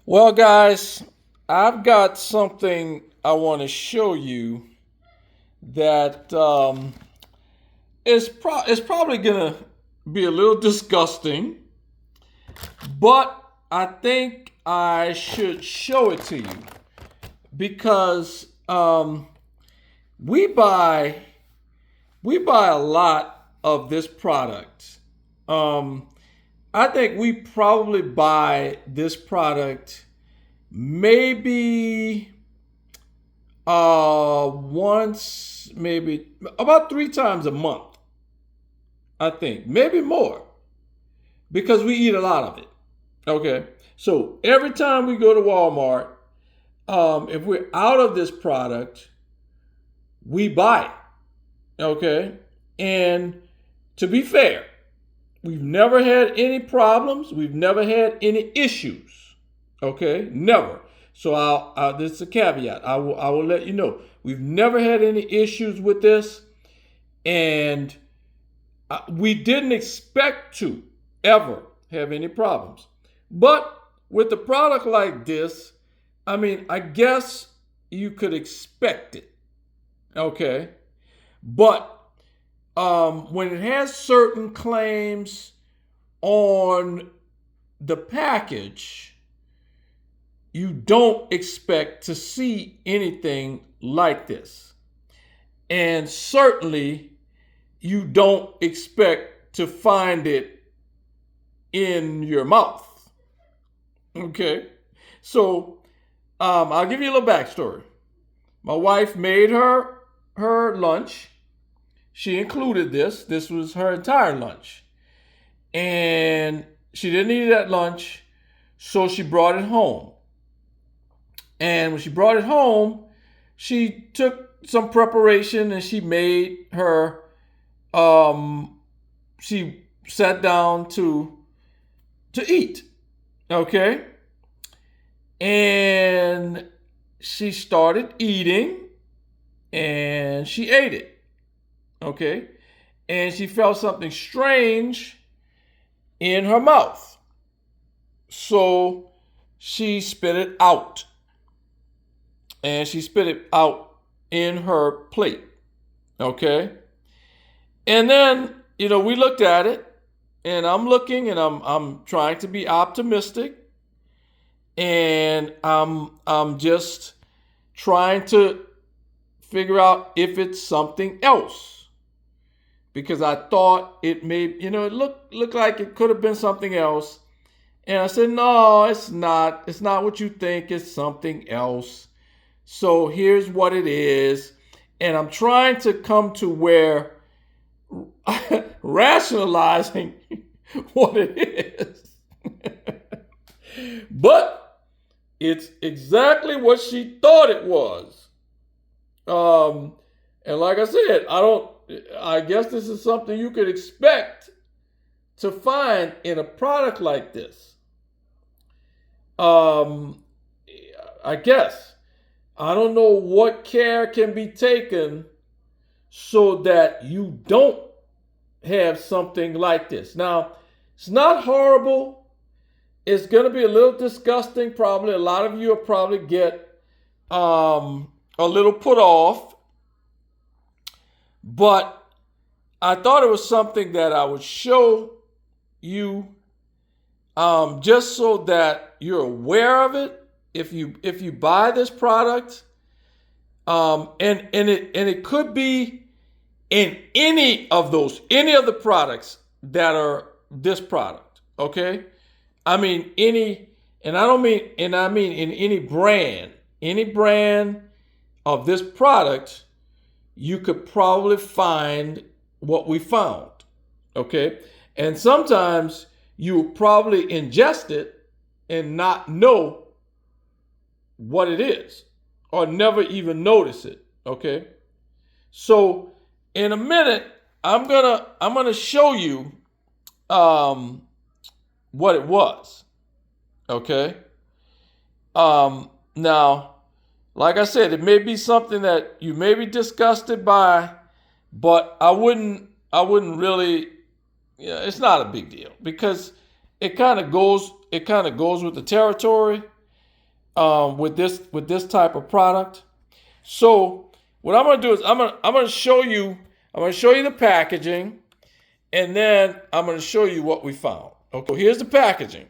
Well, guys, I've got something I want to show you that is probably going to be a little disgusting, but I think I should show it to you because we buy we buy a lot of this product. Um, I think we probably buy this product maybe once, maybe about 3 times a month. I think maybe more because we eat a lot of it. Okay, so every time we go to Walmart, if we're out of this product, we buy it. Okay, and to be fair, we've never had any problems. We've never had any issues. Okay, never. So this is a caveat. I will let you know we've never had any issues with this, and we didn't expect to ever have any problems. But with a product like this, I mean, I guess you could expect it. Okay, but when it has certain claims on the package, you don't expect to see anything like this. And certainly, you don't expect to find it in your mouth. Okay? So, I'll give you a little backstory. My wife made her lunch. She included this. This was her entire lunch. And she didn't eat that lunch, so she brought it home. And when she brought it home, she took some preparation and she made her, she sat down to eat. Okay? And she started eating and she ate it. Okay? And she felt something strange in her mouth. So she spit it out. And she spit it out in her plate. Okay? And then, we looked at it, and I'm looking and I'm trying to be optimistic. And I'm just trying to figure out if it's something else. Because I thought it may, it looked like it could have been something else. And I said, no, it's not. It's not what you think. It's something else. So here's what it is. And I'm trying to come to where rationalizing what it is. But it's exactly what she thought it was. And like I said, I guess this is something you could expect to find in a product like this. I guess. I don't know what care can be taken so that you don't have something like this. Now, it's not horrible. It's going to be a little disgusting, probably. A lot of you will probably get a little put off. But I thought it was something that I would show you just so that you're aware of it. If you buy this product, and it could be in any of the products that are this product, okay? I mean I mean in any brand of this product, you could probably find what we found, okay? And sometimes you will probably ingest it and not know what it is or never even notice it. Okay, so in a minute I'm gonna show you what it was. Okay, now like I said, it may be something that you may be disgusted by, but I wouldn't really, it's not a big deal because it kind of goes with the territory. with this type of product. So what I'm gonna do is I'm gonna show you the packaging, and then I'm gonna show you what we found. Okay, here's the packaging.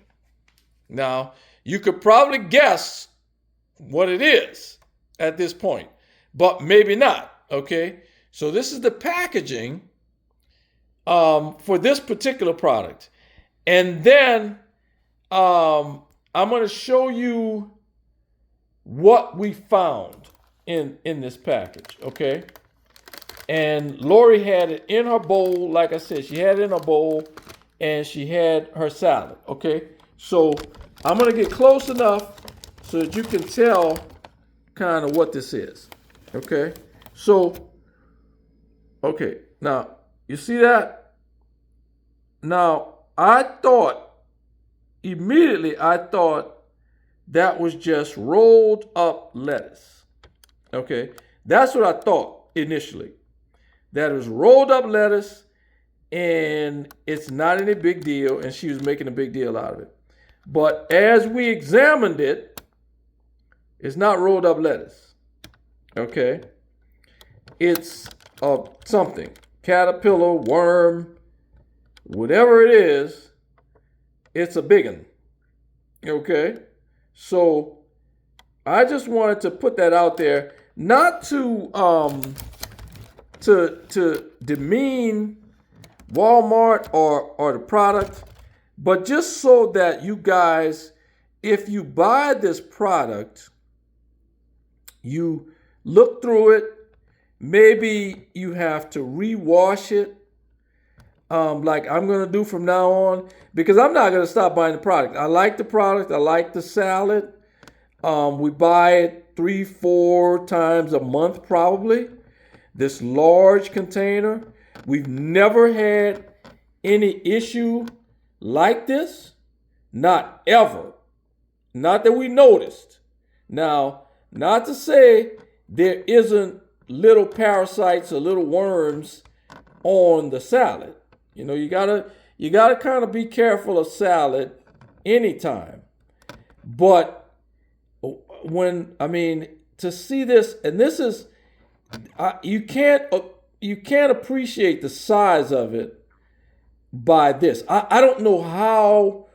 Now you could probably guess what it is at this point, but maybe not. Okay, so this is the packaging for this particular product, and then I'm going to show you what we found in this package. Okay, and Lori had it in her bowl. Like I said, she had it in her bowl, and she had her salad. Okay, so I'm going to get close enough so that you can tell kind of what this is. Okay, so, okay, now you see that? Now immediately I thought that was just rolled up lettuce. Okay, that's what I thought initially. That it was rolled up lettuce, and it's not any big deal, and she was making a big deal out of it. But as we examined it, it's not rolled up lettuce. Okay, it's something, caterpillar, worm, whatever it is, it's a big one. Okay, so I just wanted to put that out there, not to demean Walmart or the product, but just so that you guys, if you buy this product, you look through it. Maybe you have to rewash it, like I'm going to do from now on, because I'm not going to stop buying the product. I like the product. I like the salad. We buy it 3-4 times a month probably. This large container. We've never had any issue like this. Not ever. Not that we noticed. Now, not to say there isn't little parasites or little worms on the salad. You know, you gotta kind of be careful of salad anytime. But to see this, and this is, you can't appreciate the size of it by this. I don't know how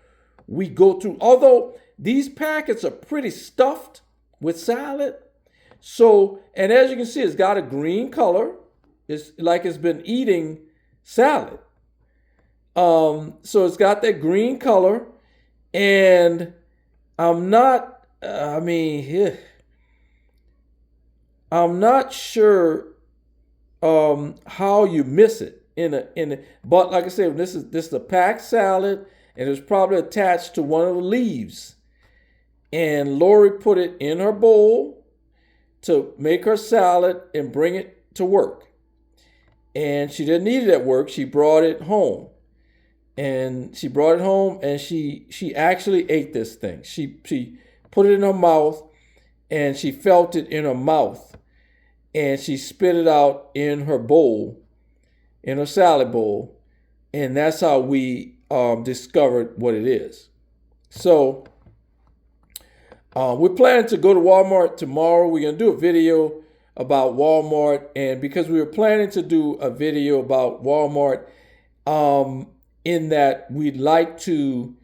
we go through, although these packets are pretty stuffed with salad. So, and as you can see, it's got a green color. It's like it's been eating salad. So it's got that green color, and I'm not sure how you miss it but like I said, this is a packed salad, and it's probably attached to one of the leaves. And Lori put it in her bowl to make her salad and bring it to work. And she didn't eat it at work. She brought it home. And she actually ate this thing. She put it in her mouth, and she felt it in her mouth. And she spit it out in her bowl, in her salad bowl. And that's how we discovered what it is. So we're planning to go to Walmart tomorrow. We're going to do a video about Walmart. And because we were planning to do a video about Walmart, in that we'd like to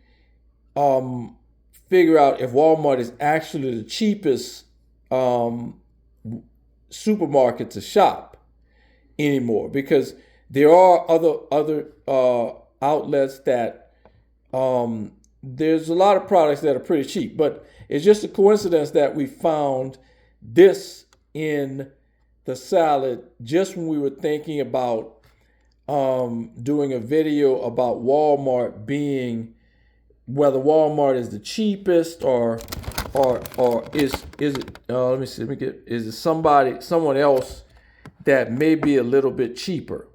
figure out if Walmart is actually the cheapest supermarket to shop anymore, because there are other outlets that there's a lot of products that are pretty cheap, but it's just a coincidence that we found this in the salad just when we were thinking about doing a video about Walmart being, whether Walmart is the cheapest or is it is it someone else that may be a little bit cheaper.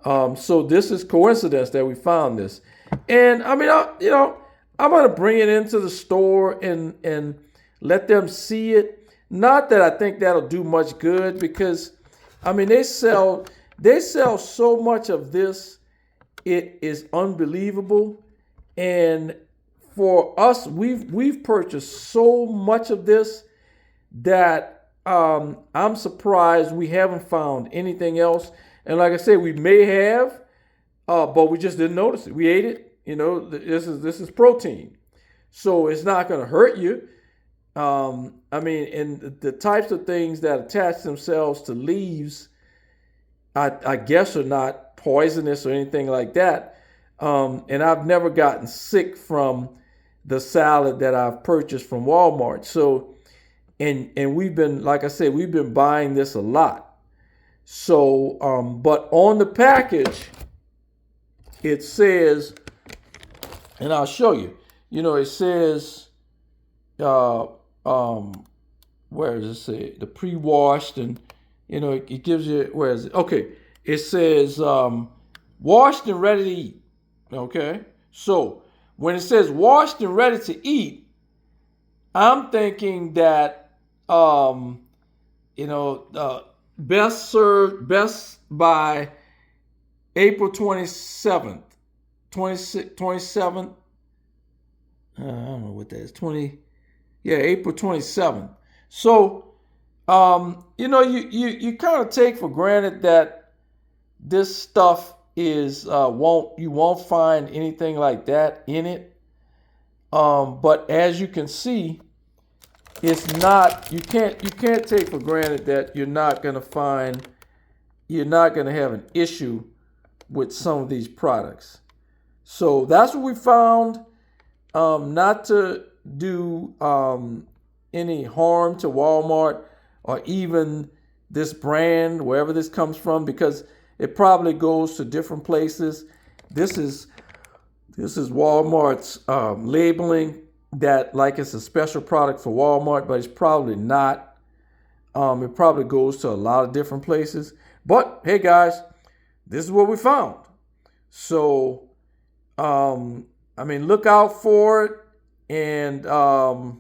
So this is coincidence that we found this. And I'm going to bring it into the store and let them see it. Not that I think that'll do much good, because they sell so much of this, it is unbelievable. And for us, we've purchased so much of this that I'm surprised we haven't found anything else. And like I said, we may have, but we just didn't notice it. We ate it. You know, this is protein, so it's not going to hurt you. I mean, and the types of things that attach themselves to leaves, I guess, are not poisonous or anything like that. And I've never gotten sick from the salad that I've purchased from Walmart. So, and we've been, like I said, we've been buying this a lot. So, but on the package, it says, and I'll show you. You know, it says, where does it say? The pre-washed, and you know, it gives you, where is it? Okay, it says washed and ready to eat. Okay, so when it says washed and ready to eat, I'm thinking that best by April 27th. 27th. I don't know what that is. April 27th. So, you kind of take for granted that this stuff is you won't find anything like that in it. But as you can see, it's not. You can't take for granted that you're not going to have an issue with some of these products. So that's what we found. Not to do any harm to Walmart or even this brand, wherever this comes from, because it probably goes to different places. This is Walmart's labeling that like it's a special product for Walmart, but it's probably not. It probably goes to a lot of different places. But hey guys, this is what we found. So, look out for it, and I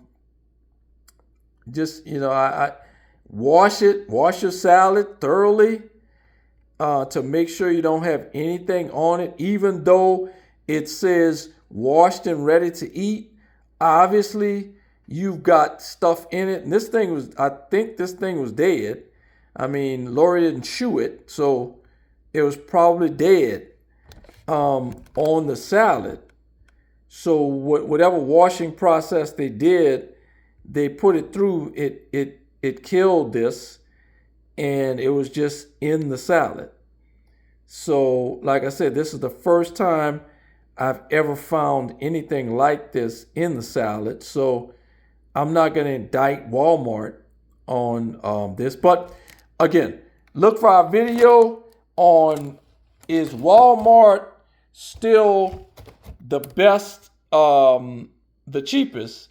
wash your salad thoroughly to make sure you don't have anything on it, even though it says washed and ready to eat. Obviously, you've got stuff in it, and I think this thing was dead. I mean, Lori didn't chew it, so it was probably dead on the salad. So whatever washing process they did, they put it through. It killed this, and it was just in the salad. So, like I said, this is the first time I've ever found anything like this in the salad. So I'm not going to indict Walmart on this. But again, look for our video on, is Walmart still the best, the cheapest,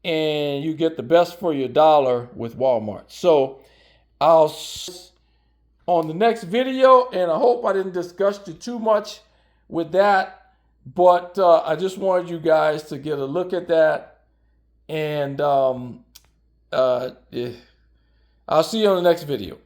and you get the best for your dollar with Walmart. So I'll on the next video, and I hope I didn't disgust you too much with that, but I just wanted you guys to get a look at that, and I'll see you on the next video.